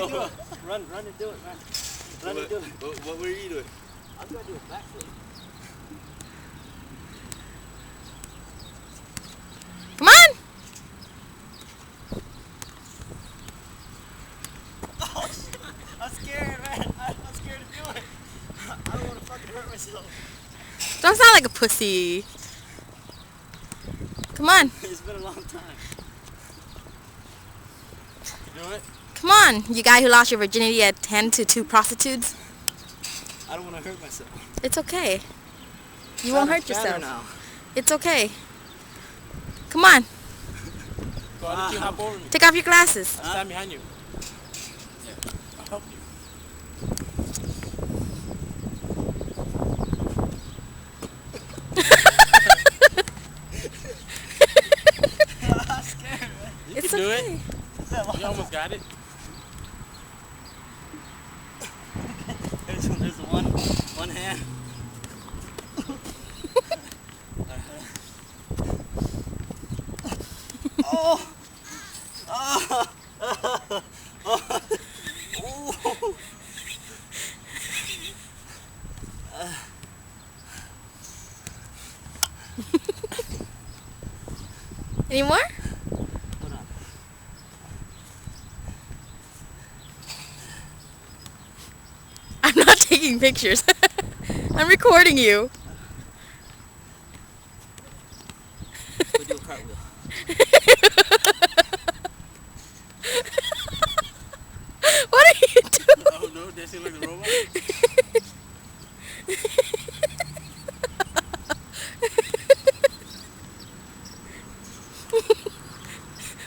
do it. Run and do it, man. Run and do it. What were you doing? I'm gonna do a backflip. Come on! Oh, shit. I'm scared, man. I'm scared to do it. I don't want to fucking hurt myself. Don't sound like a pussy. Come on. It's been a long time. You do it? Come on, you guy who lost your virginity at 10 to 2 prostitutes. I don't want to hurt myself. It's okay. You won't hurt yourself. Now. It's okay. Come on. Go on, hop over me. Take off your glasses. Stand behind you. Yeah, I'll help you. I'm scared, man. You It's can do okay. it. You almost got it. There's one hand. Oh! Oh! Oh! Any more? Hold on. I'm not taking pictures. I'm recording you. Go do a cartwheel. What are you doing? Oh no, that seems like a robot.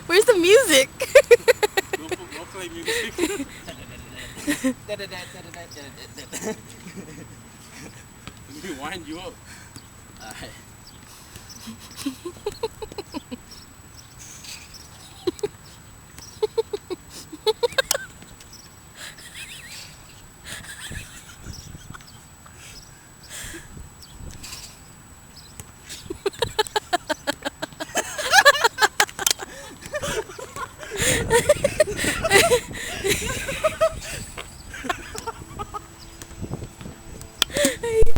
Where's the music? Go play music. Let Let me wind you up. Alright.